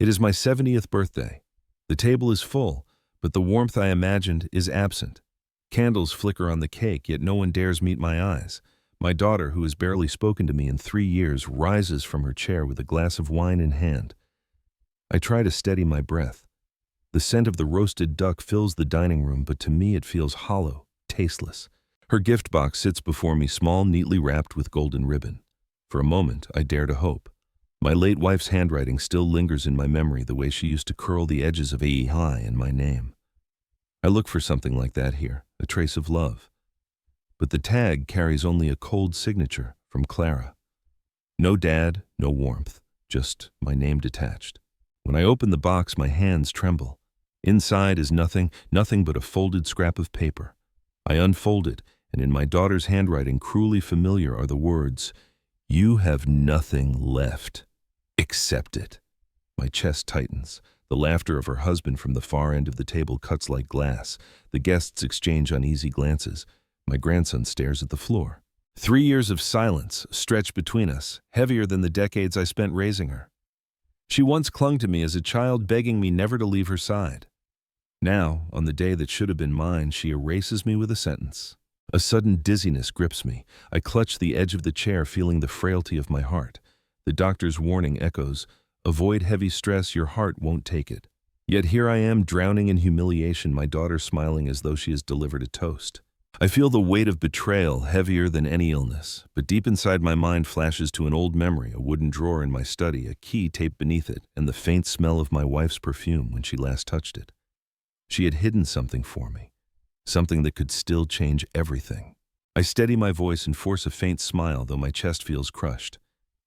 It is my 70th birthday. The table is full, but the warmth I imagined is absent. Candles flicker on the cake, yet no one dares meet my eyes. My daughter, who has barely spoken to me in 3 years, rises from her chair with a glass of wine in hand. I try to steady my breath. The scent of the roasted duck fills the dining room, but to me it feels hollow, tasteless. Her gift box sits before me, small, neatly wrapped with golden ribbon. For a moment, I dare to hope. My late wife's handwriting still lingers in my memory, the way she used to curl the edges of high in my name. I look for something like that here, a trace of love. But the tag carries only a cold signature from Clara. No dad, no warmth, just my name detached. When I open the box, my hands tremble. Inside is nothing but a folded scrap of paper. I unfold it, and in my daughter's handwriting, cruelly familiar, are the words, "You have nothing left. Accept it." My chest tightens. The laughter of her husband from the far end of the table cuts like glass. The guests exchange uneasy glances. My grandson stares at the floor. 3 years of silence stretch between us, heavier than the decades I spent raising her. She once clung to me as a child, begging me never to leave her side. Now, on the day that should have been mine, she erases me with a sentence. A sudden dizziness grips me. I clutch the edge of the chair, feeling the frailty of my heart. The doctor's warning echoes, "Avoid heavy stress, your heart won't take it." Yet here I am, drowning in humiliation, my daughter smiling as though she has delivered a toast. I feel the weight of betrayal, heavier than any illness, but deep inside my mind flashes to an old memory, a wooden drawer in my study, a key taped beneath it, and the faint smell of my wife's perfume when she last touched it. She had hidden something for me, something that could still change everything. I steady my voice and force a faint smile, though my chest feels crushed.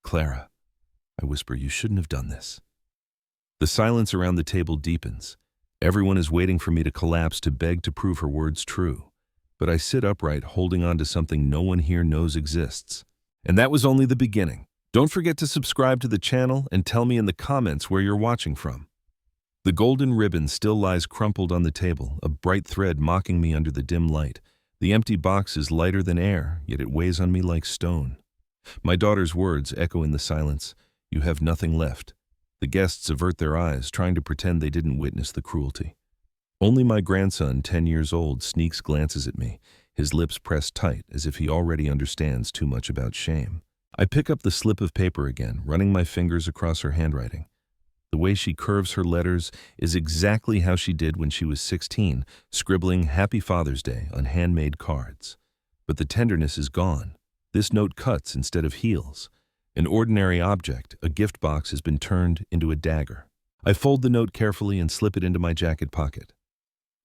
"Clara," I whisper, "you shouldn't have done this." The silence around the table deepens. Everyone is waiting for me to collapse, to beg to prove her words true. But I sit upright, holding on to something no one here knows exists. And that was only the beginning. Don't forget to subscribe to the channel and tell me in the comments where you're watching from. The golden ribbon still lies crumpled on the table, a bright thread mocking me under the dim light. The empty box is lighter than air, yet it weighs on me like stone. My daughter's words echo in the silence, "You have nothing left." The guests avert their eyes, trying to pretend they didn't witness the cruelty. Only my grandson, 10 years old, sneaks glances at me, his lips pressed tight as if he already understands too much about shame. I pick up the slip of paper again, running my fingers across her handwriting. The way she curves her letters is exactly how she did when she was 16, scribbling "Happy Father's Day" on handmade cards. But the tenderness is gone. This note cuts instead of heals. An ordinary object, a gift box, has been turned into a dagger. I fold the note carefully and slip it into my jacket pocket.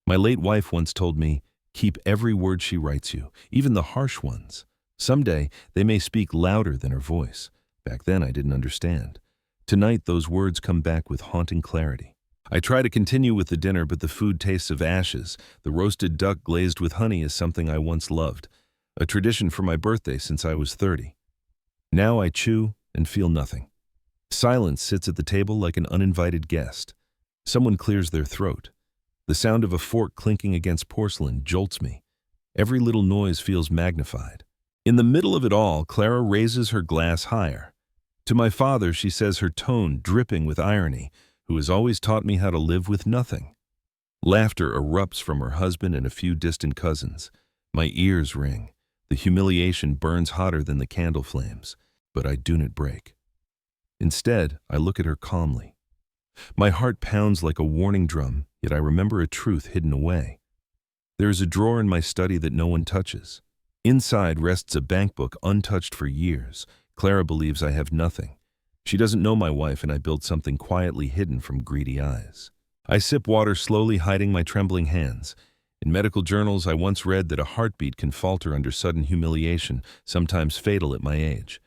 My late wife once told me, "Keep every word she writes you, even the harsh ones. Someday, they may speak louder than her voice." Back then, I didn't understand. Tonight, those words come back with haunting clarity. I try to continue with the dinner, but the food tastes of ashes. The roasted duck glazed with honey is something I once loved, a tradition for my birthday since I was 30. Now I chew and feel nothing. Silence sits at the table like an uninvited guest. Someone clears their throat. The sound of a fork clinking against porcelain jolts me. Every little noise feels magnified. In the middle of it all, Clara raises her glass higher. To my father, she says, her tone dripping with irony, who has always taught me how to live with nothing. Laughter erupts from her husband and a few distant cousins. My ears ring. The humiliation burns hotter than the candle flames, but I do not break. Instead, I look at her calmly. My heart pounds like a warning drum, yet I remember a truth hidden away. There is a drawer in my study that no one touches. Inside rests a bank book untouched for years. Clara believes I have nothing. She doesn't know my wife, and I built something quietly hidden from greedy eyes. I sip water, slowly hiding my trembling hands. In medical journals, I once read that a heartbeat can falter under sudden humiliation, sometimes fatal at my age.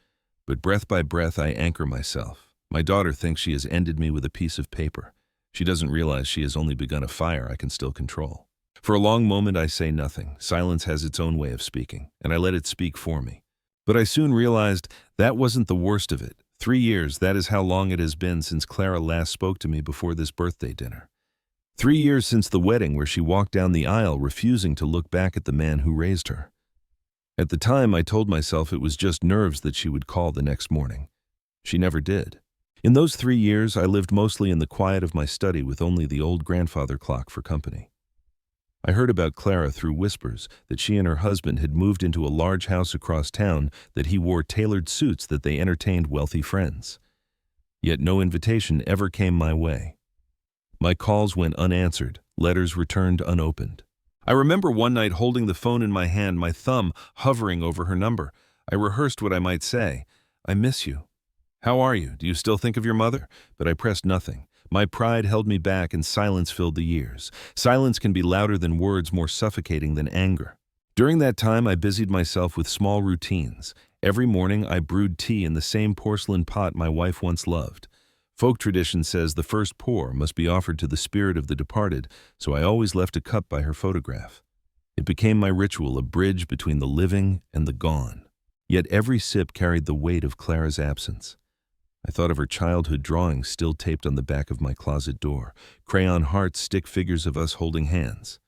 But breath by breath, I anchor myself. My daughter thinks she has ended me with a piece of paper. She doesn't realize she has only begun a fire I can still control. For a long moment, I say nothing. Silence has its own way of speaking, and I let it speak for me. But I soon realized that wasn't the worst of it. 3 years, that is how long it has been since Clara last spoke to me before this birthday dinner. 3 years since the wedding, where she walked down the aisle refusing to look back at the man who raised her. At the time, I told myself it was just nerves that she would call the next morning. She never did. In those 3 years, I lived mostly in the quiet of my study with only the old grandfather clock for company. I heard about Clara through whispers that she and her husband had moved into a large house across town, that he wore tailored suits, that they entertained wealthy friends. Yet no invitation ever came my way. My calls went unanswered, letters returned unopened. I remember one night holding the phone in my hand, my thumb hovering over her number. I rehearsed what I might say. "I miss you. How are you? Do you still think of your mother?" But I pressed nothing. My pride held me back, and silence filled the years. Silence can be louder than words, more suffocating than anger. During that time, I busied myself with small routines. Every morning, I brewed tea in the same porcelain pot my wife once loved. Folk tradition says the first pour must be offered to the spirit of the departed, so I always left a cup by her photograph. It became my ritual, a bridge between the living and the gone. Yet every sip carried the weight of Clara's absence. I thought of her childhood drawings still taped on the back of my closet door, crayon hearts, stick figures of us holding hands.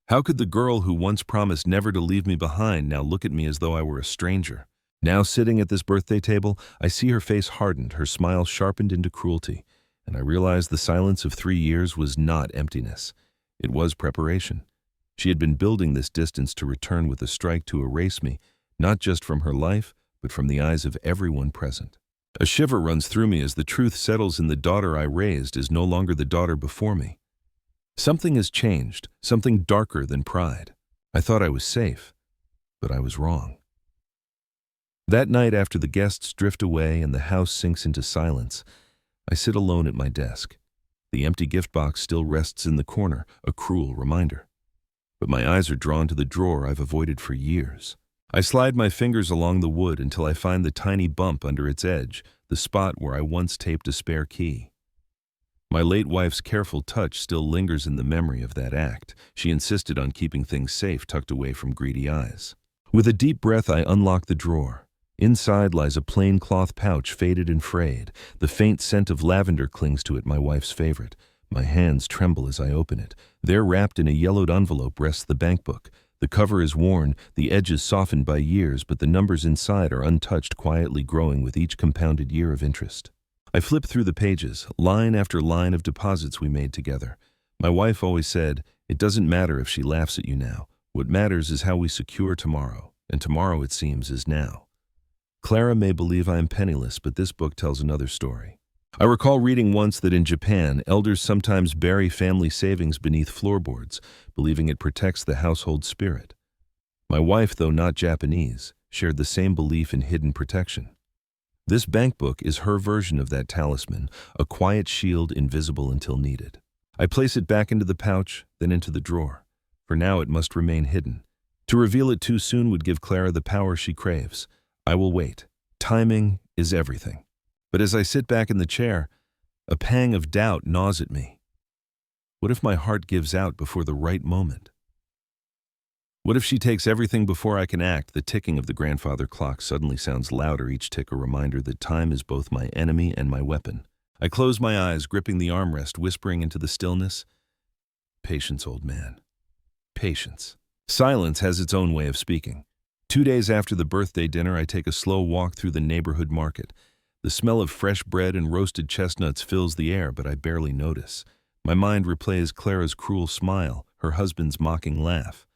How could the girl who once promised never to leave me behind now look at me as though I were a stranger? Now, sitting at this birthday table, I see her face hardened, her smile sharpened into cruelty, and I realize the silence of 3 years was not emptiness. It was preparation. She had been building this distance to return with a strike to erase me, not just from her life, but from the eyes of everyone present. A shiver runs through me as the truth settles in. The daughter I raised is no longer the daughter before me. Something has changed, something darker than pride. I thought I was safe, but I was wrong. That night, after the guests drift away and the house sinks into silence, I sit alone at my desk. The empty gift box still rests in the corner, a cruel reminder. But my eyes are drawn to the drawer I've avoided for years. I slide my fingers along the wood until I find the tiny bump under its edge, the spot where I once taped a spare key. My late wife's careful touch still lingers in the memory of that act. She insisted on keeping things safe, tucked away from greedy eyes. With a deep breath, I unlock the drawer. Inside lies a plain cloth pouch, faded and frayed. The faint scent of lavender clings to it, my wife's favorite. My hands tremble as I open it. There, wrapped in a yellowed envelope, rests the bankbook. The cover is worn, the edges softened by years, but the numbers inside are untouched, quietly growing with each compounded year of interest. I flip through the pages, line after line of deposits we made together. My wife always said, "It doesn't matter if she laughs at you now. What matters is how we secure tomorrow." And tomorrow, it seems, is now. Clara may believe I am penniless, but this book tells another story. I recall reading once that in Japan, elders sometimes bury family savings beneath floorboards, believing it protects the household spirit. My wife, though not Japanese, shared the same belief in hidden protection. This bank book is her version of that talisman, a quiet shield invisible until needed. I place it back into the pouch, then into the drawer. For now, it must remain hidden. To reveal it too soon would give Clara the power she craves. I will wait. Timing is everything. But as I sit back in the chair, a pang of doubt gnaws at me. What if my heart gives out before the right moment? What if she takes everything before I can act? The ticking of the grandfather clock suddenly sounds louder, each tick a reminder that time is both my enemy and my weapon. I close my eyes, gripping the armrest, whispering into the stillness, "Patience, old man. Patience." Silence has its own way of speaking. 2 days after the birthday dinner, I take a slow walk through the neighborhood market. The smell of fresh bread and roasted chestnuts fills the air, but I barely notice. My mind replays Clara's cruel smile, her husband's mocking laugh.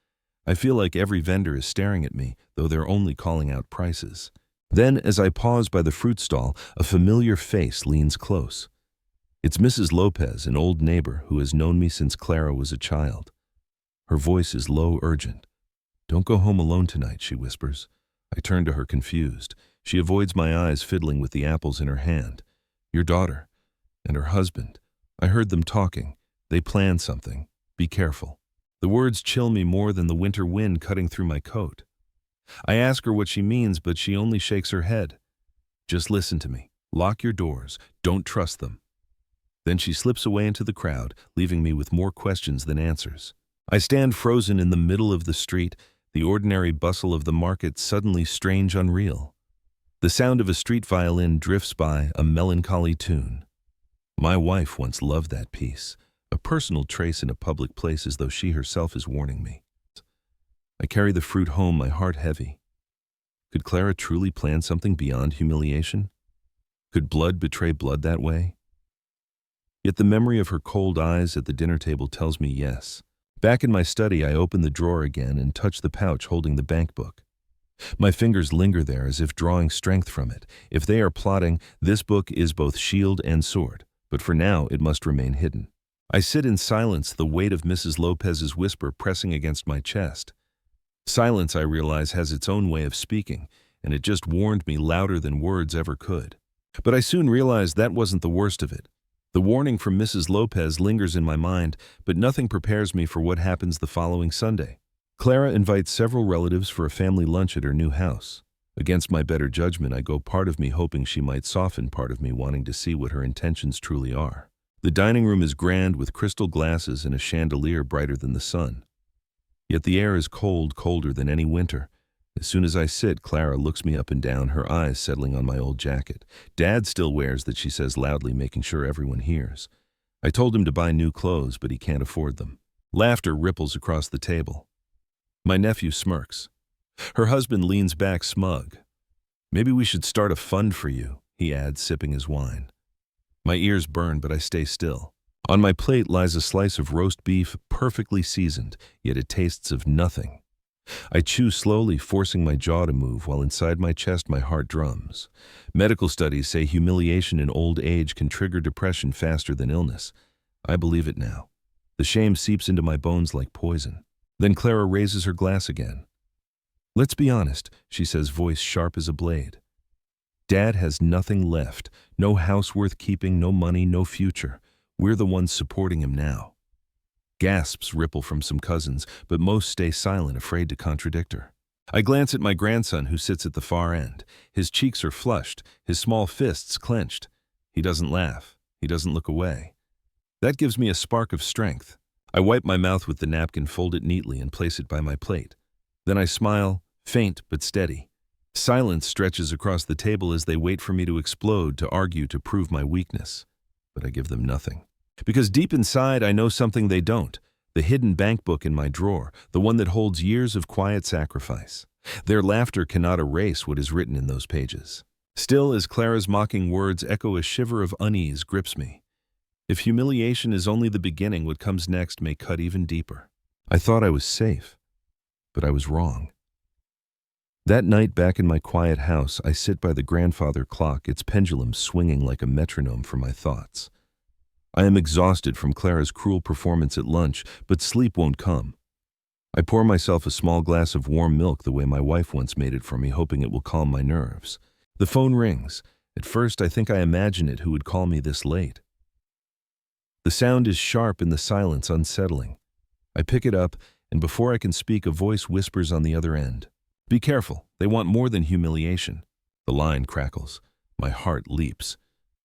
I feel like every vendor is staring at me, though they're only calling out prices. Then, as I pause by the fruit stall, a familiar face leans close. It's Mrs. Lopez, an old neighbor who has known me since Clara was a child. Her voice is low, urgent. "Don't go home alone tonight," she whispers. I turn to her, confused. She avoids my eyes, fiddling with the apples in her hand. "Your daughter and her husband. I heard them talking. They planned something. Be careful." The words chill me more than the winter wind cutting through my coat. I ask her what she means, but she only shakes her head. "Just listen to me. Lock your doors. Don't trust them." Then she slips away into the crowd, leaving me with more questions than answers. I stand frozen in the middle of the street, the ordinary bustle of the market suddenly strange, unreal. The sound of a street violin drifts by, a melancholy tune. My wife once loved that piece, a personal trace in a public place, as though she herself is warning me. I carry the fruit home, my heart heavy. Could Clara truly plan something beyond humiliation? Could blood betray blood that way? Yet the memory of her cold eyes at the dinner table tells me yes. Back in my study, I open the drawer again and touch the pouch holding the bank book. My fingers linger there as if drawing strength from it. If they are plotting, this book is both shield and sword, but for now it must remain hidden. I sit in silence, the weight of Mrs. Lopez's whisper pressing against my chest. Silence, I realize, has its own way of speaking, and it just warned me louder than words ever could. But I soon realized that wasn't the worst of it. The warning from Mrs. Lopez lingers in my mind, but nothing prepares me for what happens the following Sunday. Clara invites several relatives for a family lunch at her new house. Against my better judgment, I go, part of me hoping she might soften, part of me wanting to see what her intentions truly are. The dining room is grand with crystal glasses and a chandelier brighter than the sun. Yet the air is cold, colder than any winter. As soon as I sit, Clara looks me up and down, her eyes settling on my old jacket. Dad still wears that, she says loudly, making sure everyone hears. I told him to buy new clothes, but he can't afford them. Laughter ripples across the table. My nephew smirks. Her husband leans back smug. Maybe we should start a fund for you, he adds, sipping his wine. My ears burn, but I stay still. On my plate lies a slice of roast beef, perfectly seasoned, yet it tastes of nothing. I chew slowly, forcing my jaw to move, while inside my chest my heart drums. Medical studies say humiliation in old age can trigger depression faster than illness. I believe it now. The shame seeps into my bones like poison. Then Clara raises her glass again. Let's be honest, she says, voice sharp as a blade. Dad has nothing left. No house worth keeping, no money, no future. We're the ones supporting him now. Gasps ripple from some cousins, but most stay silent, afraid to contradict her. I glance at my grandson, who sits at the far end. His cheeks are flushed, his small fists clenched. He doesn't laugh. He doesn't look away. That gives me a spark of strength. I wipe my mouth with the napkin, fold it neatly, and place it by my plate. Then I smile, faint but steady. Silence stretches across the table as they wait for me to explode, to argue, to prove my weakness. But I give them nothing. Because deep inside, I know something they don't. The hidden bank book in my drawer, the one that holds years of quiet sacrifice. Their laughter cannot erase what is written in those pages. Still, as Clara's mocking words echo, a shiver of unease grips me. If humiliation is only the beginning, what comes next may cut even deeper. I thought I was safe, but I was wrong. That night, back in my quiet house, I sit by the grandfather clock, its pendulum swinging like a metronome for my thoughts. I am exhausted from Clara's cruel performance at lunch, but sleep won't come. I pour myself a small glass of warm milk the way my wife once made it for me, hoping it will calm my nerves. The phone rings. At first, I think I imagine it, who would call me this late. The sound is sharp and the silence unsettling. I pick it up, and before I can speak, a voice whispers on the other end. Be careful, they want more than humiliation. The line crackles. My heart leaps.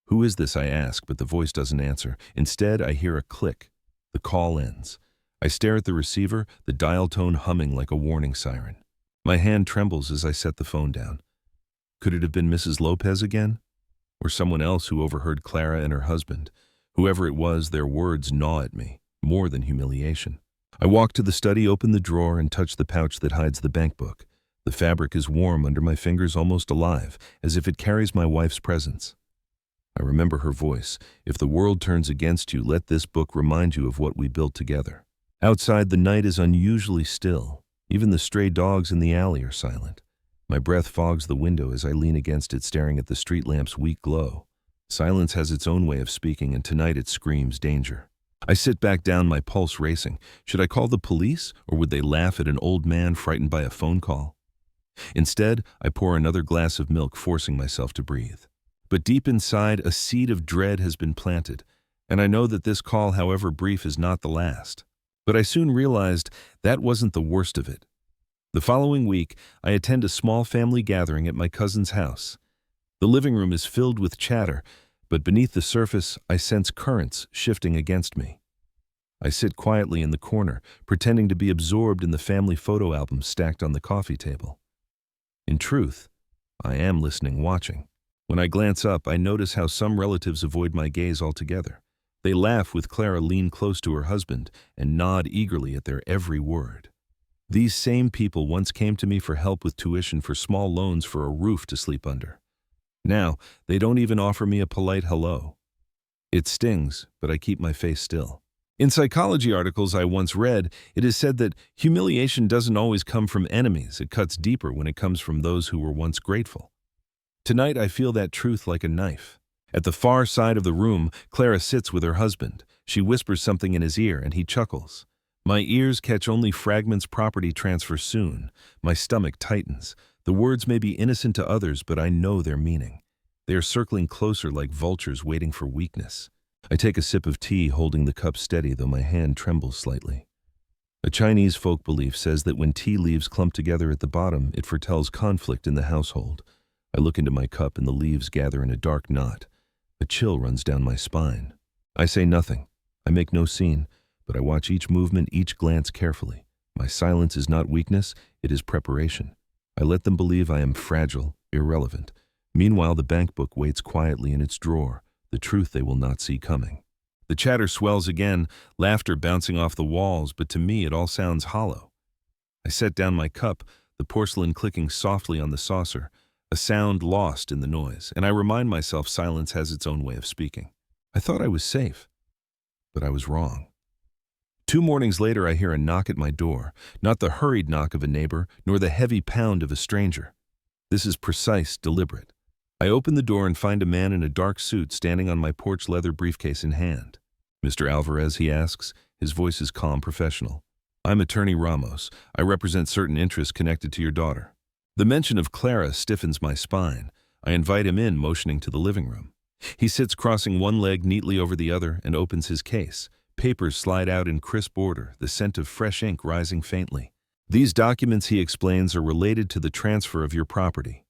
Who is this, I ask, but the voice doesn't answer. Instead, I hear a click. The call ends. I stare at the receiver, the dial tone humming like a warning siren. My hand trembles as I set the phone down. Could it have been Mrs. Lopez again? Or someone else who overheard Clara and her husband? Whoever it was, their words gnaw at me, more than humiliation. I walk to the study, open the drawer, and touch the pouch that hides the bank book. The fabric is warm under my fingers, almost alive, as if it carries my wife's presence. I remember her voice. If the world turns against you, let this book remind you of what we built together. Outside, the night is unusually still. Even the stray dogs in the alley are silent. My breath fogs the window as I lean against it, staring at the street lamp's weak glow. Silence has its own way of speaking, and tonight it screams danger. I sit back down, my pulse racing. Should I call the police, or would they laugh at an old man frightened by a phone call? Instead, I pour another glass of milk, forcing myself to breathe. But deep inside, a seed of dread has been planted, and I know that this call, however brief, is not the last. But I soon realized that wasn't the worst of it. The following week, I attend a small family gathering at my cousin's house. The living room is filled with chatter, but beneath the surface, I sense currents shifting against me. I sit quietly in the corner, pretending to be absorbed in the family photo albums stacked on the coffee table. In truth, I am listening, watching. When I glance up, I notice how some relatives avoid my gaze altogether. They laugh with Clara lean close to her husband and nod eagerly at their every word. These same people once came to me for help with tuition, for small loans, for a roof to sleep under. Now, they don't even offer me a polite hello. It stings, but I keep my face still. In psychology articles I once read, it is said that humiliation doesn't always come from enemies. It cuts deeper when it comes from those who were once grateful. Tonight I feel that truth like a knife. At the far side of the room, Clara sits with her husband. She whispers something in his ear and he chuckles. My ears catch only fragments. Property transfer soon. My stomach tightens. The words may be innocent to others, but I know their meaning. They are circling closer like vultures waiting for weakness. I take a sip of tea, holding the cup steady, though my hand trembles slightly. A Chinese folk belief says that when tea leaves clump together at the bottom, it foretells conflict in the household. I look into my cup and the leaves gather in a dark knot. A chill runs down my spine. I say nothing. I make no scene, but I watch each movement, each glance carefully. My silence is not weakness, it is preparation. I let them believe I am fragile, irrelevant. Meanwhile, the bank book waits quietly in its drawer, the truth they will not see coming. The chatter swells again, laughter bouncing off the walls, but to me it all sounds hollow. I set down my cup, the porcelain clicking softly on the saucer, a sound lost in the noise, and I remind myself silence has its own way of speaking. I thought I was safe, but I was wrong. 2 mornings later I hear a knock at my door, not the hurried knock of a neighbor, nor the heavy pound of a stranger. This is precise, deliberate. I open the door and find a man in a dark suit standing on my porch, leather briefcase in hand. Mr. Alvarez, he asks. His voice is calm, professional. I'm Attorney Ramos. I represent certain interests connected to your daughter. The mention of Clara stiffens my spine. I invite him in, motioning to the living room. He sits crossing one leg neatly over the other and opens his case. Papers slide out in crisp order, the scent of fresh ink rising faintly. These documents, he explains, are related to the transfer of your property.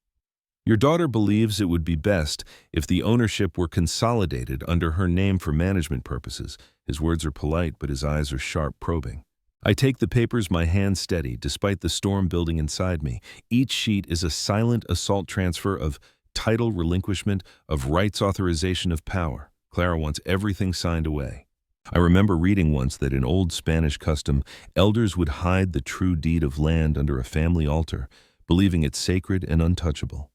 Your daughter believes it would be best if the ownership were consolidated under her name for management purposes. His words are polite, but his eyes are sharp, probing. I take the papers, my hand steady, despite the storm building inside me. Each sheet is a silent assault transfer of title relinquishment, of rights authorization of power. Clara wants everything signed away. I remember reading once that in old Spanish custom, elders would hide the true deed of land under a family altar, believing it sacred and untouchable.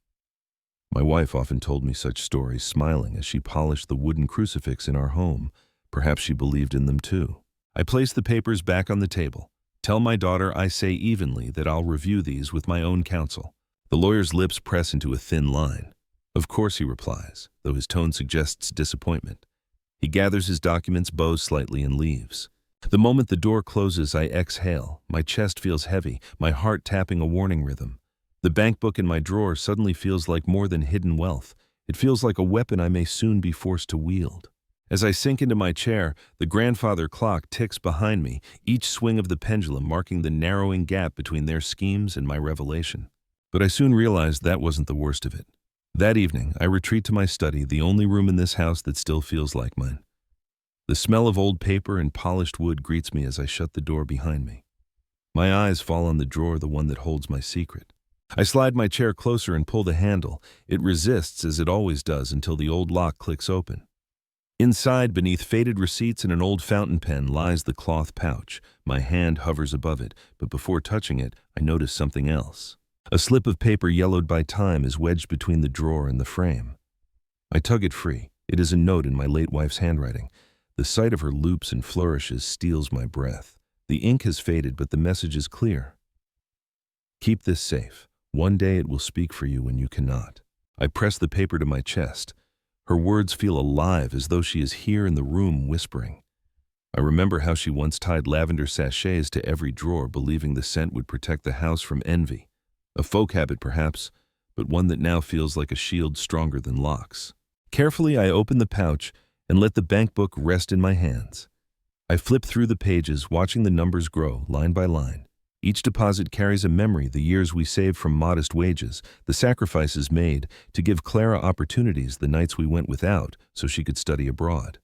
My wife often told me such stories, smiling as she polished the wooden crucifix in our home. Perhaps she believed in them too. I place the papers back on the table. Tell my daughter, I say evenly, that I'll review these with my own counsel. The lawyer's lips press into a thin line. Of course, he replies, though his tone suggests disappointment. He gathers his documents, bows slightly, and leaves. The moment the door closes, I exhale. My chest feels heavy, my heart tapping a warning rhythm. The bank book in my drawer suddenly feels like more than hidden wealth. It feels like a weapon I may soon be forced to wield. As I sink into my chair, the grandfather clock ticks behind me, each swing of the pendulum marking the narrowing gap between their schemes and my revelation. But I soon realized that wasn't the worst of it. That evening, I retreat to my study, the only room in this house that still feels like mine. The smell of old paper and polished wood greets me as I shut the door behind me. My eyes fall on the drawer, the one that holds my secret. I slide my chair closer and pull the handle. It resists, as it always does, until the old lock clicks open. Inside, beneath faded receipts and an old fountain pen, lies the cloth pouch. My hand hovers above it, but before touching it, I notice something else. A slip of paper yellowed by time is wedged between the drawer and the frame. I tug it free. It is a note in my late wife's handwriting. The sight of her loops and flourishes steals my breath. The ink has faded, but the message is clear. Keep this safe. One day it will speak for you when you cannot. I press the paper to my chest. Her words feel alive, as though she is here in the room whispering. I remember how she once tied lavender sachets to every drawer, believing the scent would protect the house from envy. A folk habit perhaps, but one that now feels like a shield stronger than locks. Carefully I open the pouch and let the bank book rest in my hands. I flip through the pages, watching the numbers grow, line by line. Each deposit carries a memory, the years we saved from modest wages, the sacrifices made to give Clara opportunities, the nights we went without so she could study abroad.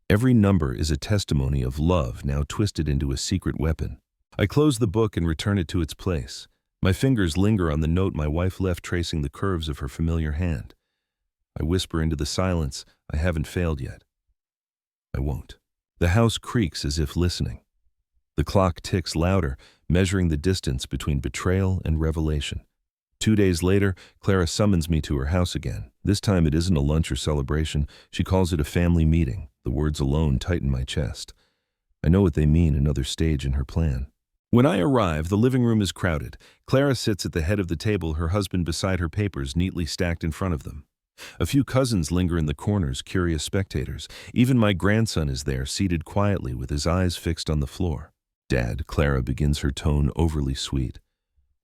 Every number is a testimony of love now twisted into a secret weapon. I close the book and return it to its place. My fingers linger on the note my wife left, tracing the curves of her familiar hand. I whisper into the silence, I haven't failed yet. I won't. The house creaks as if listening. The clock ticks louder, measuring the distance between betrayal and revelation. 2 days later, Clara summons me to her house again. This time it isn't a lunch or celebration. She calls it a family meeting. The words alone tighten my chest. I know what they mean, another stage in her plan. When I arrive, the living room is crowded. Clara sits at the head of the table, her husband beside her, papers neatly stacked in front of them. A few cousins linger in the corners, curious spectators. Even my grandson is there, seated quietly with his eyes fixed on the floor. "Dad," Clara begins, her tone overly sweet.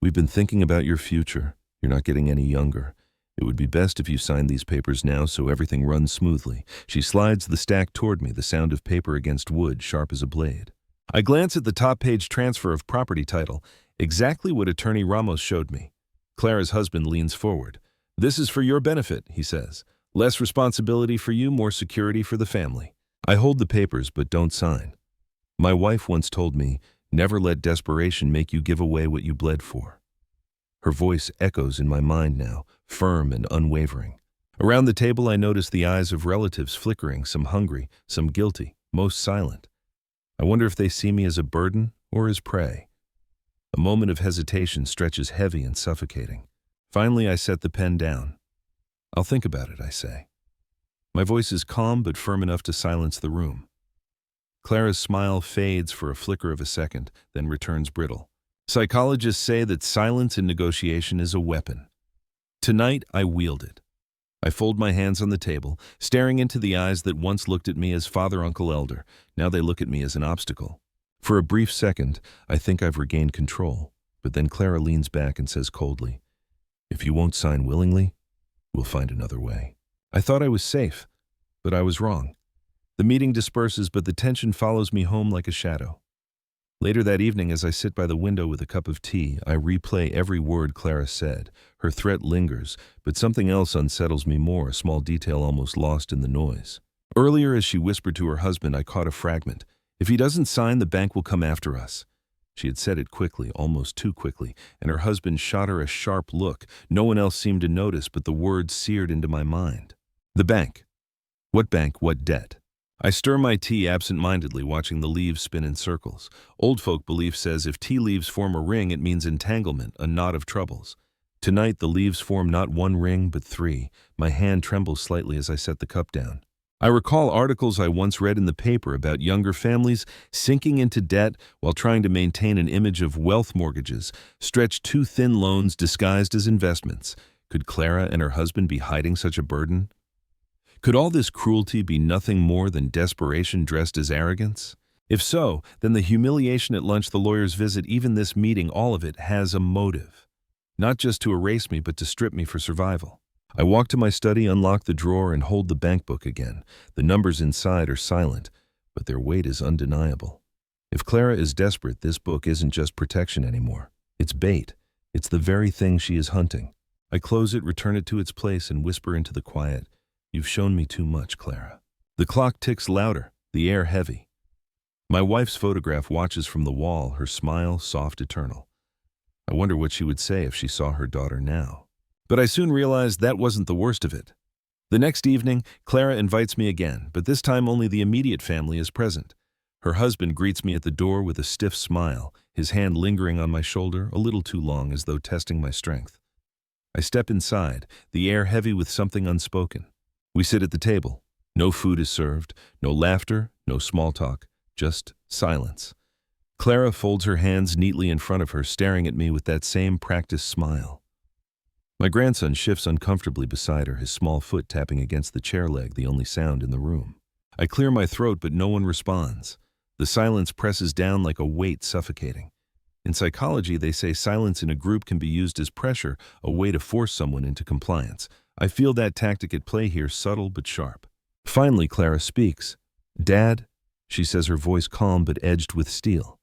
"We've been thinking about your future. You're not getting any younger. It would be best if you signed these papers now so everything runs smoothly." She slides the stack toward me, the sound of paper against wood, sharp as a blade. I glance at the top page, transfer of property title, exactly what Attorney Ramos showed me. Clara's husband leans forward. "This is for your benefit," he says. "Less responsibility for you, more security for the family." I hold the papers but don't sign. My wife once told me, "Never let desperation make you give away what you bled for." Her voice echoes in my mind now, firm and unwavering. Around the table I notice the eyes of relatives flickering, some hungry, some guilty, most silent. I wonder if they see me as a burden or as prey. A moment of hesitation stretches heavy and suffocating. Finally, I set the pen down. "I'll think about it," I say. My voice is calm but firm enough to silence the room. Clara's smile fades for a flicker of a second, then returns brittle. Psychologists say that silence in negotiation is a weapon. Tonight, I wield it. I fold my hands on the table, staring into the eyes that once looked at me as father, uncle, elder. Now they look at me as an obstacle. For a brief second, I think I've regained control, but then Clara leans back and says coldly, "If you won't sign willingly, we'll find another way." I thought I was safe, but I was wrong. The meeting disperses, but the tension follows me home like a shadow. Later that evening, as I sit by the window with a cup of tea, I replay every word Clara said. Her threat lingers, but something else unsettles me more, a small detail almost lost in the noise. Earlier, as she whispered to her husband, I caught a fragment. "If he doesn't sign, the bank will come after us." She had said it quickly, almost too quickly, and her husband shot her a sharp look. No one else seemed to notice, but the words seared into my mind. The bank. What bank? What debt? I stir my tea absent-mindedly, watching the leaves spin in circles. Old folk belief says if tea leaves form a ring, it means entanglement, a knot of troubles. Tonight, the leaves form not one ring, but three. My hand trembles slightly as I set the cup down. I recall articles I once read in the paper about younger families sinking into debt while trying to maintain an image of wealth, mortgages, stretched too thin, loans disguised as investments. Could Clara and her husband be hiding such a burden? Could all this cruelty be nothing more than desperation dressed as arrogance? If so, then the humiliation at lunch, the lawyer's visit, even this meeting, all of it has a motive. Not just to erase me, but to strip me for survival. I walk to my study, unlock the drawer, and hold the bank book again. The numbers inside are silent, but their weight is undeniable. If Clara is desperate, this book isn't just protection anymore. It's bait. It's the very thing she is hunting. I close it, return it to its place, and whisper into the quiet, "You've shown me too much, Clara." The clock ticks louder, the air heavy. My wife's photograph watches from the wall, her smile soft, eternal. I wonder what she would say if she saw her daughter now. But I soon realized that wasn't the worst of it. The next evening, Clara invites me again, but this time only the immediate family is present. Her husband greets me at the door with a stiff smile, his hand lingering on my shoulder, a little too long, as though testing my strength. I step inside, the air heavy with something unspoken. We sit at the table. No food is served, no laughter, no small talk, just silence. Clara folds her hands neatly in front of her, staring at me with that same practiced smile. My grandson shifts uncomfortably beside her, his small foot tapping against the chair leg, the only sound in the room. I clear my throat, but no one responds. The silence presses down like a weight, suffocating. In psychology, they say silence in a group can be used as pressure, a way to force someone into compliance. I feel that tactic at play here, subtle but sharp. Finally, Clara speaks. "Dad," she says, her voice calm but edged with steel.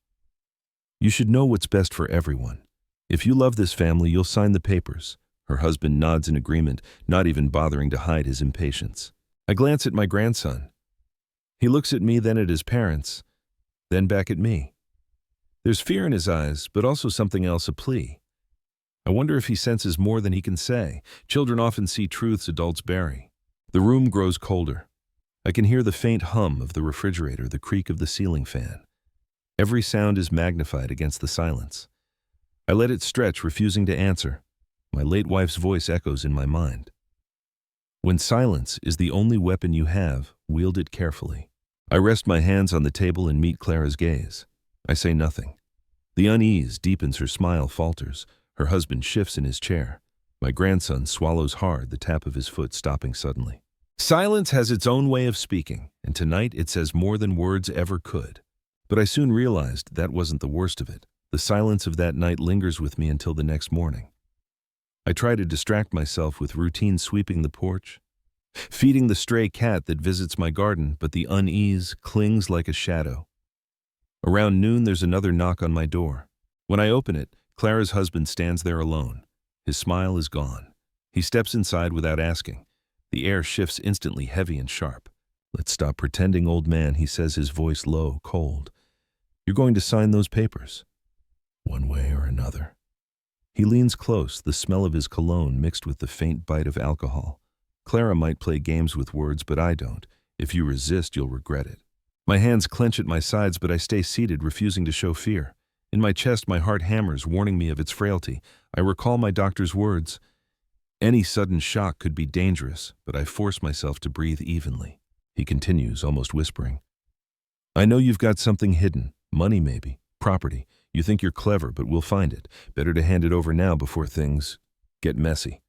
"You should know what's best for everyone. If you love this family, you'll sign the papers." Her husband nods in agreement, not even bothering to hide his impatience. I glance at my grandson. He looks at me, then at his parents, then back at me. There's fear in his eyes, but also something else, a plea. I wonder if he senses more than he can say. Children often see truths adults bury. The room grows colder. I can hear the faint hum of the refrigerator, the creak of the ceiling fan. Every sound is magnified against the silence. I let it stretch, refusing to answer. My late wife's voice echoes in my mind. When silence is the only weapon you have, wield it carefully. I rest my hands on the table and meet Clara's gaze. I say nothing. The unease deepens, her smile falters. Her husband shifts in his chair. My grandson swallows hard, the tap of his foot stopping suddenly. Silence has its own way of speaking, and tonight it says more than words ever could. But I soon realized that wasn't the worst of it. The silence of that night lingers with me until the next morning. I try to distract myself with routine sweeping the porch, feeding the stray cat that visits my garden, but the unease clings like a shadow. Around noon, there's another knock on my door. When I open it, Clara's husband stands there alone. His smile is gone. He steps inside without asking. The air shifts instantly, heavy and sharp. "Let's stop pretending, old man," he says, his voice low, cold. "You're going to sign those papers, one way or another." He leans close, the smell of his cologne mixed with the faint bite of alcohol. Clara might play games with words, but I don't. If you resist, you'll regret it. My hands clench at my sides, but I stay seated, refusing to show fear. In my chest, my heart hammers, warning me of its frailty. I recall my doctor's words. Any sudden shock could be dangerous, but I force myself to breathe evenly. He continues, almost whispering. "I know you've got something hidden. Money, maybe. Property. You think you're clever, but we'll find it. Better to hand it over now before things get messy."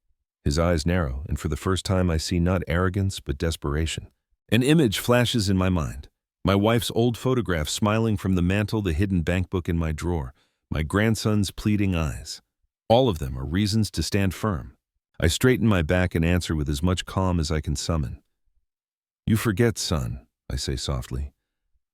His eyes narrow, and for the first time I see not arrogance, but desperation. An image flashes in my mind. My wife's old photograph smiling from the mantel, the hidden bank book in my drawer, my grandson's pleading eyes. All of them are reasons to stand firm. I straighten my back and answer with as much calm as I can summon. "You forget, son," I say softly.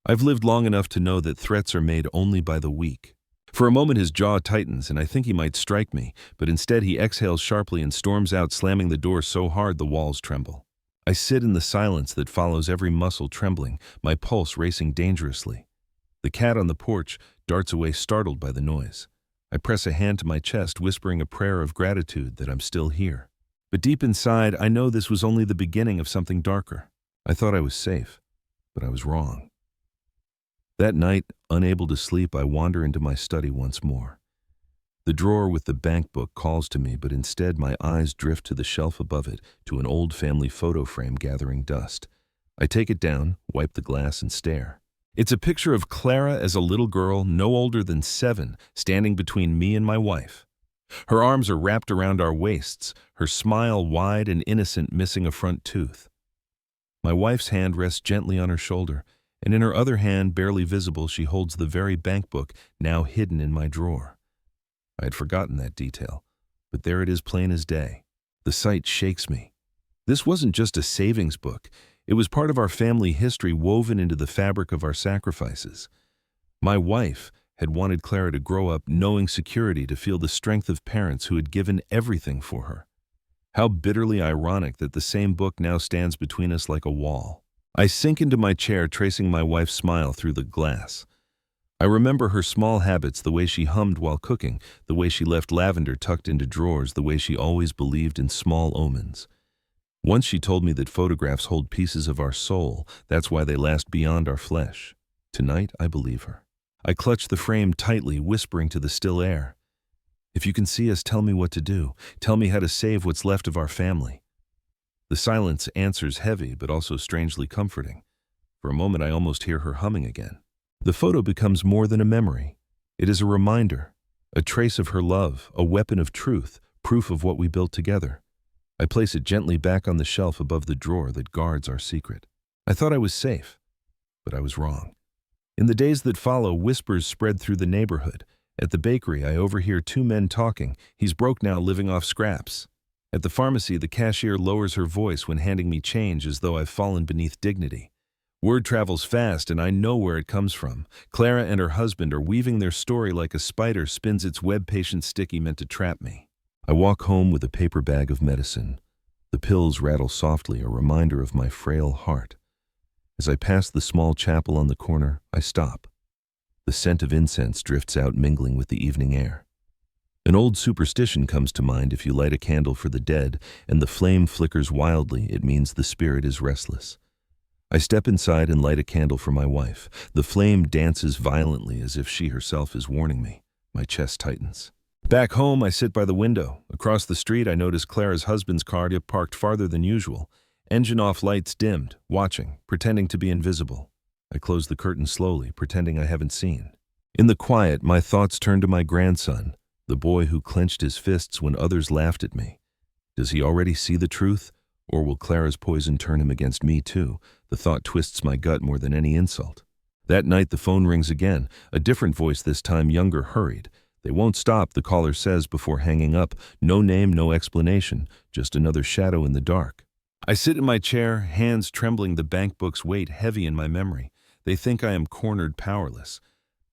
"I've lived long enough to know that threats are made only by the weak." For a moment his jaw tightens, and I think he might strike me, but instead he exhales sharply and storms out, slamming the door so hard the walls tremble. I sit in the silence that follows, every muscle trembling, my pulse racing dangerously. The cat on the porch darts away, startled by the noise. I press a hand to my chest, whispering a prayer of gratitude that I'm still here. But deep inside, I know this was only the beginning of something darker. I thought I was safe, but I was wrong. That night, unable to sleep, I wander into my study once more. The drawer with the bank book calls to me, but instead my eyes drift to the shelf above it, to an old family photo frame gathering dust. I take it down, wipe the glass, and stare. It's a picture of Clara as a little girl, no older than 7, standing between me and my wife. Her arms are wrapped around our waists, her smile wide and innocent, missing a front tooth. My wife's hand rests gently on her shoulder, and in her other hand, barely visible, she holds the very bank book now hidden in my drawer. I had forgotten that detail, but there it is, plain as day. The sight shakes me. This wasn't just a savings book. It was part of our family history, woven into the fabric of our sacrifices. My wife had wanted Clara to grow up knowing security, to feel the strength of parents who had given everything for her. How bitterly ironic that the same book now stands between us like a wall. I sink into my chair, tracing my wife's smile through the glass. I remember her small habits, the way she hummed while cooking, the way she left lavender tucked into drawers, the way she always believed in small omens. Once she told me that photographs hold pieces of our soul, that's why they last beyond our flesh. Tonight, I believe her. I clutch the frame tightly, whispering to the still air. "If you can see us, tell me what to do. Tell me how to save what's left of our family." The silence answers, heavy but also strangely comforting. For a moment, I almost hear her humming again. The photo becomes more than a memory. It is a reminder, a trace of her love, a weapon of truth, proof of what we built together. I place it gently back on the shelf above the drawer that guards our secret. I thought I was safe, but I was wrong. In the days that follow, whispers spread through the neighborhood. At the bakery, I overhear 2 men talking. "He's broke now, living off scraps." At the pharmacy, the cashier lowers her voice when handing me change, as though I've fallen beneath dignity. Word travels fast, and I know where it comes from. Clara and her husband are weaving their story like a spider spins its web, patient sticky, meant to trap me. I walk home with a paper bag of medicine. The pills rattle softly, a reminder of my frail heart. As I pass the small chapel on the corner, I stop. The scent of incense drifts out, mingling with the evening air. An old superstition comes to mind: if you light a candle for the dead and the flame flickers wildly, it means the spirit is restless. I step inside and light a candle for my wife. The flame dances violently, as if she herself is warning me. My chest tightens. Back home, I sit by the window. Across the street, I notice Clara's husband's car parked farther than usual. Engine off, lights dimmed, watching, pretending to be invisible. I close the curtain slowly, pretending I haven't seen. In the quiet, my thoughts turn to my grandson, the boy who clenched his fists when others laughed at me. Does he already see the truth? Or will Clara's poison turn him against me too? The thought twists my gut more than any insult. That night, the phone rings again. A different voice, this time younger, hurried. They won't stop, the caller says before hanging up. No name, no explanation, just another shadow in the dark. I sit in my chair, hands trembling, the bank book's weight heavy in my memory. They think I am cornered, powerless.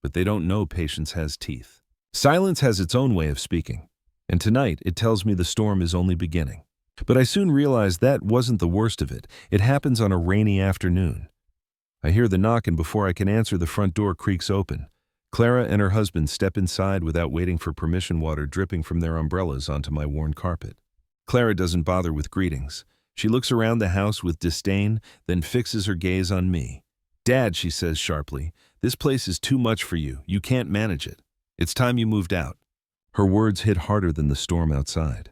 But they don't know patience has teeth. Silence has its own way of speaking. And tonight, it tells me the storm is only beginning. But I soon realize that wasn't the worst of it. It happens on a rainy afternoon. I hear the knock, and before I can answer, the front door creaks open. Clara and her husband step inside without waiting for permission, water dripping from their umbrellas onto my worn carpet. Clara doesn't bother with greetings. She looks around the house with disdain, then fixes her gaze on me. "Dad," she says sharply, "this place is too much for you. You can't manage it. It's time you moved out." Her words hit harder than the storm outside.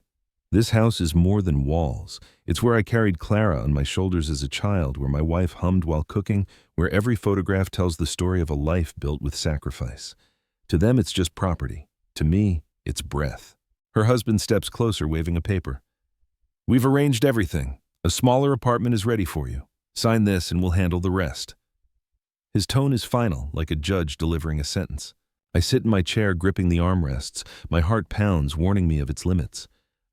This house is more than walls. It's where I carried Clara on my shoulders as a child, where my wife hummed while cooking, where every photograph tells the story of a life built with sacrifice. To them, it's just property. To me, it's breath. Her husband steps closer, waving a paper. "We've arranged everything. A smaller apartment is ready for you. Sign this and we'll handle the rest." His tone is final, like a judge delivering a sentence. I sit in my chair, gripping the armrests. My heart pounds, warning me of its limits.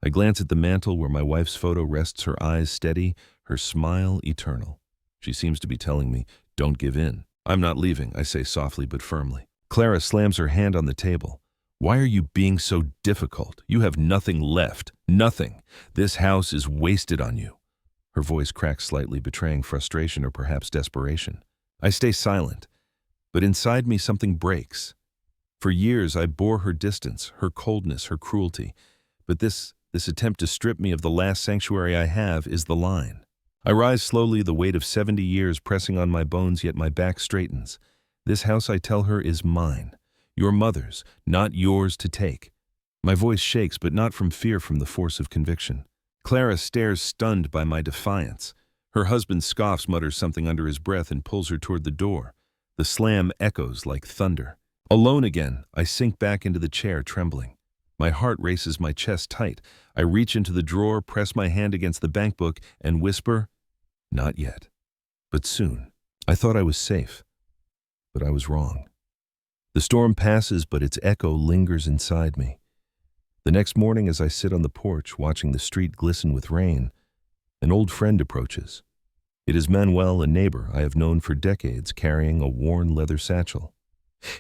I glance at the mantel where my wife's photo rests, her eyes steady, her smile eternal. She seems to be telling me, "Don't give in." "I'm not leaving," I say softly but firmly. Clara slams her hand on the table. "Why are you being so difficult? You have nothing left. Nothing. This house is wasted on you." Her voice cracks slightly, betraying frustration or perhaps desperation. I stay silent, but inside me something breaks. For years I bore her distance, her coldness, her cruelty. But this attempt to strip me of the last sanctuary I have is the line. I rise slowly, the weight of 70 years pressing on my bones, yet my back straightens. This house, I tell her, is mine. Your mother's, not yours to take. My voice shakes, but not from fear, from the force of conviction. Clara stares, stunned by my defiance. Her husband scoffs, mutters something under his breath, and pulls her toward the door. The slam echoes like thunder. Alone again, I sink back into the chair, trembling. My heart races, my chest tight. I reach into the drawer, press my hand against the bank book, and whisper, "Not yet, but soon." I thought I was safe, but I was wrong. The storm passes, but its echo lingers inside me. The next morning, as I sit on the porch, watching the street glisten with rain, an old friend approaches. It is Manuel, a neighbor I have known for decades, carrying a worn leather satchel.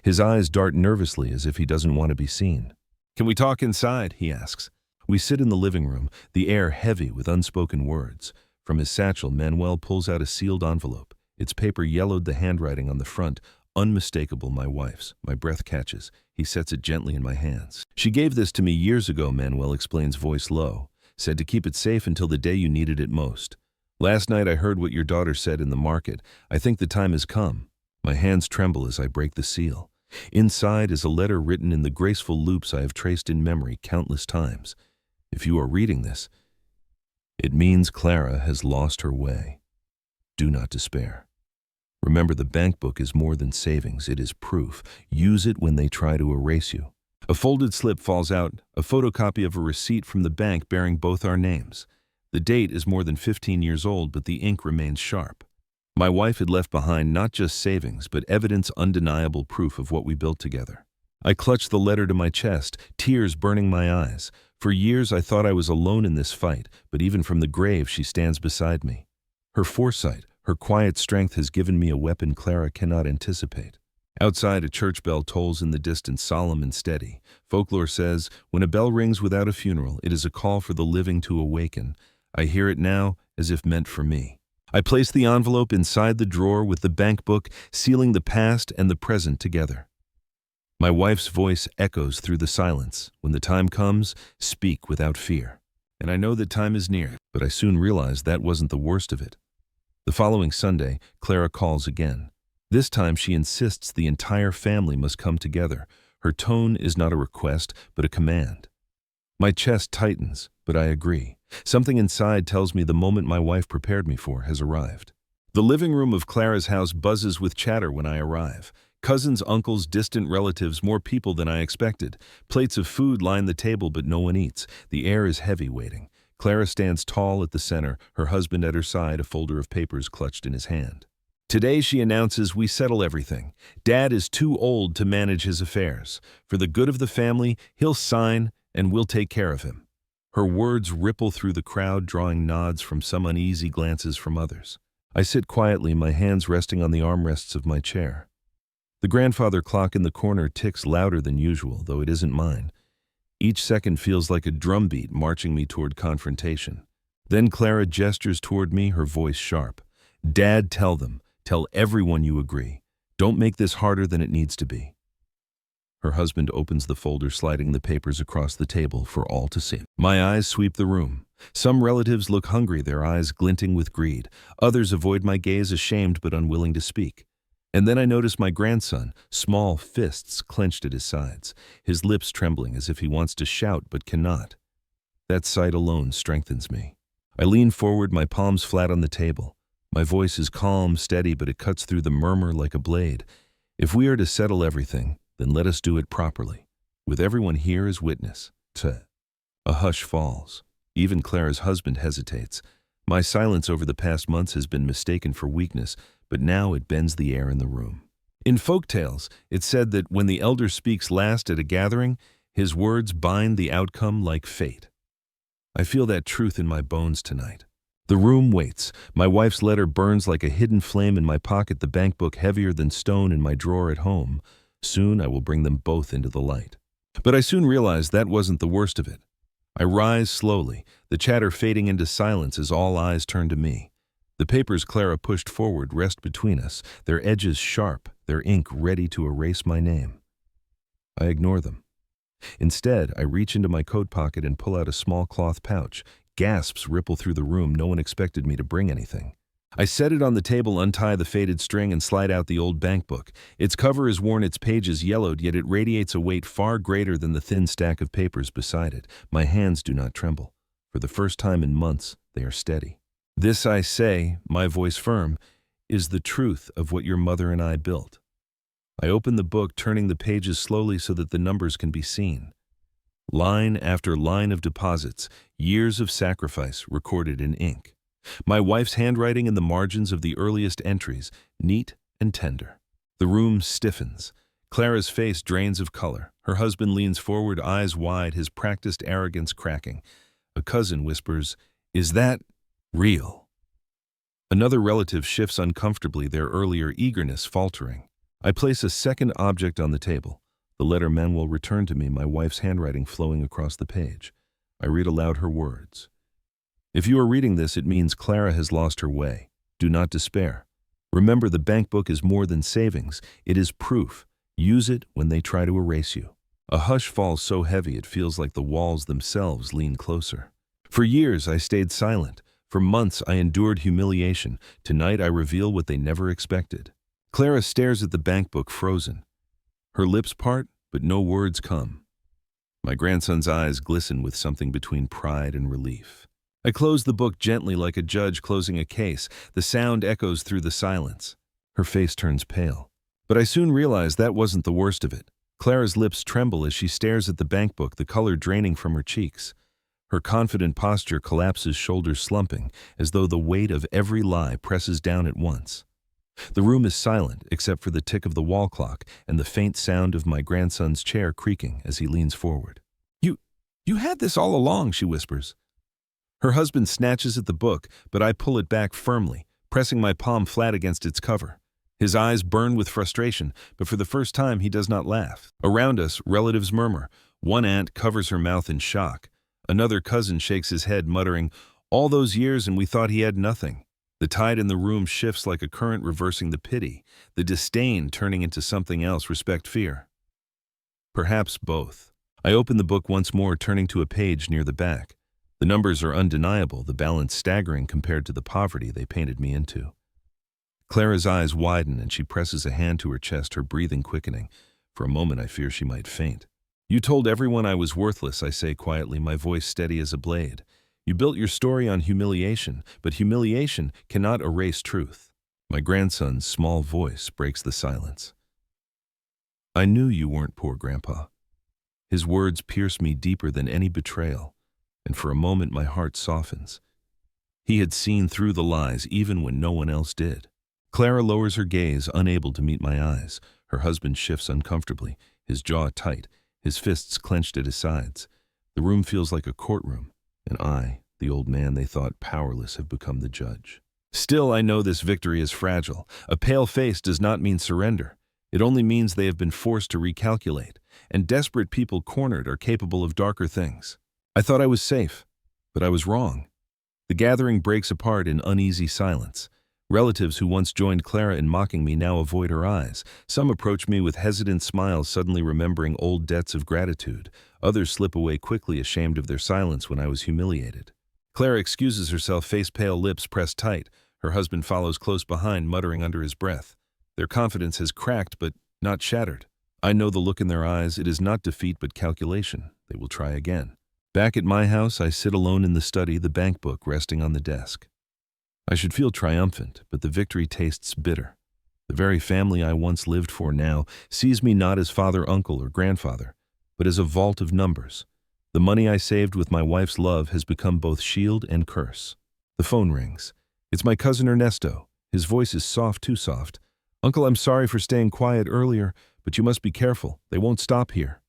His eyes dart nervously as if he doesn't want to be seen. "Can we talk inside?" he asks. We sit in the living room, the air heavy with unspoken words. From his satchel, Manuel pulls out a sealed envelope. Its paper yellowed, the handwriting on the front, unmistakable, my wife's. My breath catches. He sets it gently in my hands. "She gave this to me years ago," Manuel explains, voice low. "Said to keep it safe until the day you needed it most. Last night I heard what your daughter said in the market. I think the time has come." My hands tremble as I break the seal. Inside is a letter written in the graceful loops I have traced in memory countless times. If you are reading this, it means Clara has lost her way. Do not despair. Remember, the bank book is more than savings, it is proof. Use it when they try to erase you. A folded slip falls out, a photocopy of a receipt from the bank bearing both our names. The date is more than 15 years old, but the ink remains sharp. My wife had left behind not just savings, but evidence, undeniable proof of what we built together. I clutched the letter to my chest, tears burning my eyes. For years I thought I was alone in this fight, but even from the grave she stands beside me. Her foresight, her quiet strength has given me a weapon Clara cannot anticipate. Outside, a church bell tolls in the distance, solemn and steady. Folklore says, when a bell rings without a funeral, it is a call for the living to awaken. I hear it now, as if meant for me. I place the envelope inside the drawer with the bank book, sealing the past and the present together. My wife's voice echoes through the silence. When the time comes, speak without fear. And I know that time is near, but I soon realized that wasn't the worst of it. The following Sunday, Clara calls again. This time she insists the entire family must come together. Her tone is not a request, but a command. My chest tightens, but I agree. Something inside tells me the moment my wife prepared me for has arrived. The living room of Clara's house buzzes with chatter when I arrive. Cousins, uncles, distant relatives, more people than I expected. Plates of food line the table, but no one eats. The air is heavy waiting. Clara stands tall at the center, her husband at her side, a folder of papers clutched in his hand. Today, she announces, we settle everything. Dad is too old to manage his affairs. For the good of the family, he'll sign and we'll take care of him. Her words ripple through the crowd, drawing nods from some, uneasy glances from others. I sit quietly, my hands resting on the armrests of my chair. The grandfather clock in the corner ticks louder than usual, though it isn't mine. Each second feels like a drumbeat marching me toward confrontation. Then Clara gestures toward me, her voice sharp. Dad, tell them. Tell everyone you agree. Don't make this harder than it needs to be. Her husband opens the folder, sliding the papers across the table for all to see. My eyes sweep the room. Some relatives look hungry, their eyes glinting with greed. Others avoid my gaze, ashamed but unwilling to speak. And then I notice my grandson, small fists clenched at his sides, his lips trembling as if he wants to shout but cannot. That sight alone strengthens me. I lean forward, my palms flat on the table. My voice is calm, steady, but it cuts through the murmur like a blade. If we are to settle everything, then let us do it properly, with everyone here as witness. A hush falls. Even Clara's husband hesitates. My silence over the past months has been mistaken for weakness, but now it bends the air in the room. In folk tales, it's said that when the elder speaks last at a gathering, his words bind the outcome like fate. I feel that truth in my bones tonight. The room waits. My wife's letter burns like a hidden flame in my pocket, the bank book heavier than stone in my drawer at home. Soon I will bring them both into the light. But I soon realize that wasn't the worst of it. I rise slowly, the chatter fading into silence as all eyes turn to me. The papers Clara pushed forward rest between us, their edges sharp, their ink ready to erase my name. I ignore them. Instead, I reach into my coat pocket and pull out a small cloth pouch. Gasps ripple through the room. No one expected me to bring anything. I set it on the table, untie the faded string, and slide out the old bank book. Its cover is worn, its pages yellowed, yet it radiates a weight far greater than the thin stack of papers beside it. My hands do not tremble. For the first time in months, they are steady. This, I say, my voice firm, is the truth of what your mother and I built. I open the book, turning the pages slowly so that the numbers can be seen. Line after line of deposits, years of sacrifice recorded in ink. My wife's handwriting in the margins of the earliest entries, neat and tender. The room stiffens. Clara's face drains of color. Her husband leans forward, eyes wide, his practiced arrogance cracking. A cousin whispers, "Is that real?" Another relative shifts uncomfortably, their earlier eagerness faltering. I place a second object on the table. The letter Manuel returned to me, my wife's handwriting flowing across the page. I read aloud her words. If you are reading this, it means Clara has lost her way. Do not despair. Remember, the bank book is more than savings. It is proof. Use it when they try to erase you. A hush falls so heavy it feels like the walls themselves lean closer. For years, I stayed silent. For months, I endured humiliation. Tonight, I reveal what they never expected. Clara stares at the bank book, frozen. Her lips part, but no words come. My grandson's eyes glisten with something between pride and relief. I close the book gently like a judge closing a case. The sound echoes through the silence. Her face turns pale. But I soon realize that wasn't the worst of it. Clara's lips tremble as she stares at the bank book, the color draining from her cheeks. Her confident posture collapses, shoulders slumping, as though the weight of every lie presses down at once. The room is silent, except for the tick of the wall clock and the faint sound of my grandson's chair creaking as he leans forward. You had this all along," she whispers. Her husband snatches at the book, but I pull it back firmly, pressing my palm flat against its cover. His eyes burn with frustration, but for the first time he does not laugh. Around us, relatives murmur. One aunt covers her mouth in shock. Another cousin shakes his head, muttering, "All those years and we thought he had nothing." The tide in the room shifts like a current, reversing the pity, the disdain turning into something else, respect, fear. Perhaps both. I open the book once more, turning to a page near the back. The numbers are undeniable, the balance staggering compared to the poverty they painted me into. Clara's eyes widen and she presses a hand to her chest, her breathing quickening. For a moment I fear she might faint. You told everyone I was worthless, I say quietly, my voice steady as a blade. You built your story on humiliation, but humiliation cannot erase truth. My grandson's small voice breaks the silence. I knew you weren't poor, Grandpa. His words pierce me deeper than any betrayal, and for a moment my heart softens. He had seen through the lies even when no one else did. Clara lowers her gaze, unable to meet my eyes. Her husband shifts uncomfortably, his jaw tight, his fists clenched at his sides. The room feels like a courtroom, and I, the old man they thought powerless, have become the judge. Still, I know this victory is fragile. A pale face does not mean surrender. It only means they have been forced to recalculate, and desperate people cornered are capable of darker things. I thought I was safe, but I was wrong. The gathering breaks apart in uneasy silence. Relatives who once joined Clara in mocking me now avoid her eyes. Some approach me with hesitant smiles, suddenly remembering old debts of gratitude. Others slip away quickly, ashamed of their silence when I was humiliated. Clara excuses herself, face pale, lips pressed tight. Her husband follows close behind, muttering under his breath. Their confidence has cracked, but not shattered. I know the look in their eyes. It is not defeat, but calculation. They will try again. Back at my house, I sit alone in the study, the bank book resting on the desk. I should feel triumphant, but the victory tastes bitter. The very family I once lived for now sees me not as father, uncle, or grandfather, but as a vault of numbers. The money I saved with my wife's love has become both shield and curse. The phone rings. It's my cousin Ernesto. His voice is soft, too soft. Uncle, I'm sorry for staying quiet earlier, but you must be careful. They won't stop here.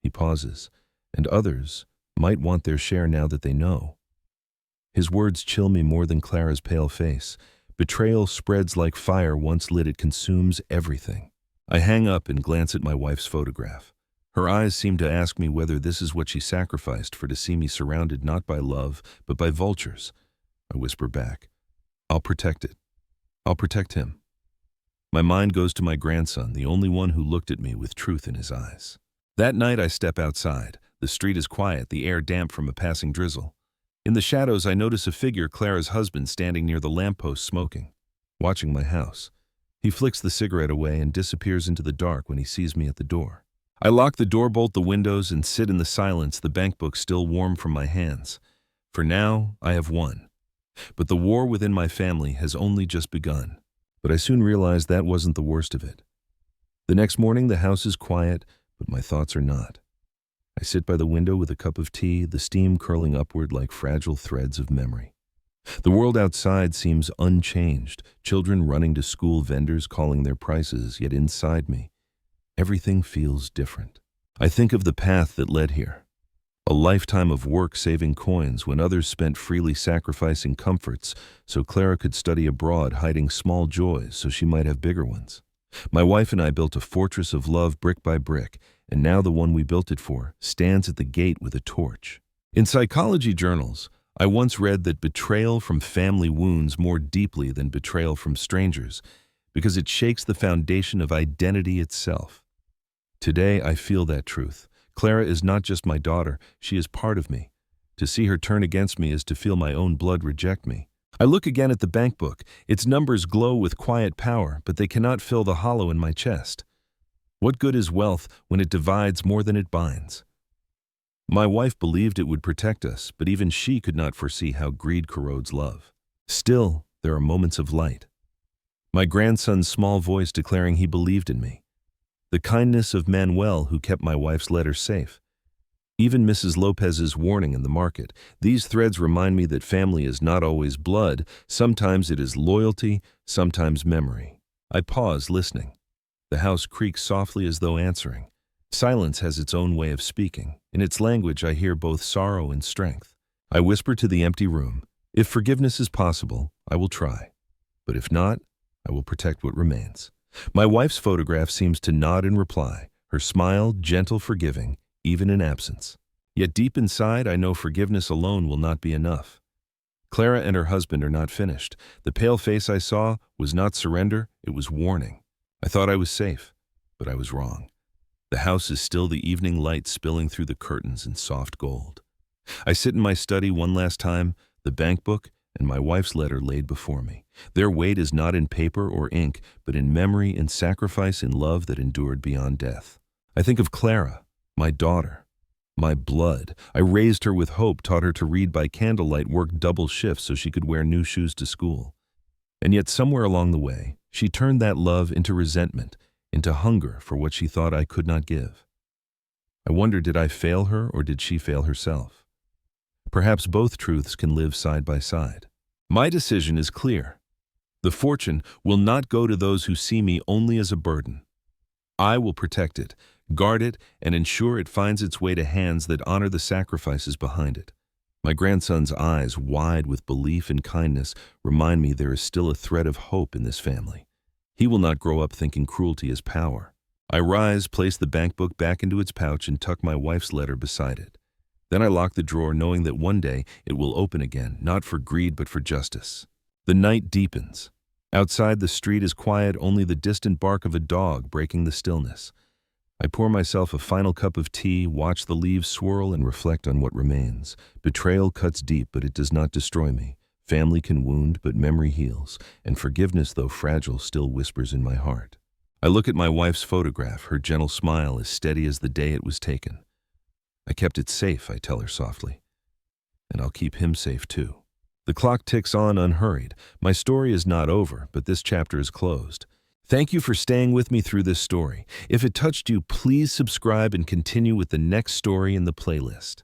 He pauses, and others might want their share now that they know. His words chill me more than Clara's pale face. Betrayal spreads like fire. Once lit, it consumes everything. I hang up and glance at my wife's photograph. Her eyes seem to ask me whether this is what she sacrificed for to see me surrounded not by love, but by vultures. I whisper back, I'll protect it. I'll protect him. My mind goes to my grandson, the only one who looked at me with truth in his eyes. That night I step outside. The street is quiet, the air damp from a passing drizzle. In the shadows I notice a figure, Clara's husband, standing near the lamppost smoking, watching my house. He flicks the cigarette away and disappears into the dark when he sees me at the door. I lock the door, bolt the windows, and sit in the silence, the bank book still warm from my hands. For now, I have won. But the war within my family has only just begun. But I soon realized that wasn't the worst of it. The next morning, the house is quiet, but my thoughts are not. I sit by the window with a cup of tea, the steam curling upward like fragile threads of memory. The world outside seems unchanged, children running to school, vendors calling their prices, yet inside me, everything feels different. I think of the path that led here. A lifetime of work saving coins when others spent freely sacrificing comforts so Clara could study abroad, hiding small joys so she might have bigger ones. My wife and I built a fortress of love brick by brick, and now the one we built it for stands at the gate with a torch. In psychology journals, I once read that betrayal from family wounds more deeply than betrayal from strangers because it shakes the foundation of identity itself. Today, I feel that truth. Clara is not just my daughter, she is part of me. To see her turn against me is to feel my own blood reject me. I look again at the bank book. Its numbers glow with quiet power, but they cannot fill the hollow in my chest. What good is wealth when it divides more than it binds? My wife believed it would protect us, but even she could not foresee how greed corrodes love. Still, there are moments of light. My grandson's small voice declaring he believed in me. The kindness of Manuel, who kept my wife's letter safe. Even Mrs. Lopez's warning in the market. These threads remind me that family is not always blood. Sometimes it is loyalty, sometimes memory. I pause, listening. The house creaks softly as though answering. Silence has its own way of speaking. In its language, I hear both sorrow and strength. I whisper to the empty room, if forgiveness is possible, I will try. But if not, I will protect what remains. My wife's photograph seems to nod in reply, her smile gentle, forgiving, even in absence. Yet deep inside, I know forgiveness alone will not be enough. Clara and her husband are not finished. The pale face I saw was not surrender, it was warning. I thought I was safe, but I was wrong. The house is still, the evening light spilling through the curtains in soft gold. I sit in my study one last time, the bank book and my wife's letter laid before me. Their weight is not in paper or ink, but in memory, in sacrifice, in love that endured beyond death. I think of Clara, my daughter, my blood. I raised her with hope, taught her to read by candlelight, worked double shifts so she could wear new shoes to school. And yet somewhere along the way, she turned that love into resentment, into hunger for what she thought I could not give. I wonder, did I fail her or did she fail herself? Perhaps both truths can live side by side. My decision is clear. The fortune will not go to those who see me only as a burden. I will protect it, guard it, and ensure it finds its way to hands that honor the sacrifices behind it. My grandson's eyes, wide with belief and kindness, remind me there is still a thread of hope in this family. He will not grow up thinking cruelty is power. I rise, place the bank book back into its pouch, and tuck my wife's letter beside it. Then I lock the drawer, knowing that one day it will open again, not for greed but for justice. The night deepens. Outside, the street is quiet, only the distant bark of a dog breaking the stillness. I pour myself a final cup of tea, watch the leaves swirl, and reflect on what remains. Betrayal cuts deep, but it does not destroy me. Family can wound, but memory heals, and forgiveness, though fragile, still whispers in my heart. I look at my wife's photograph, her gentle smile as steady as the day it was taken. I kept it safe, I tell her softly, and I'll keep him safe too. The clock ticks on unhurried. My story is not over, but this chapter is closed. Thank you for staying with me through this story. If it touched you, please subscribe and continue with the next story in the playlist.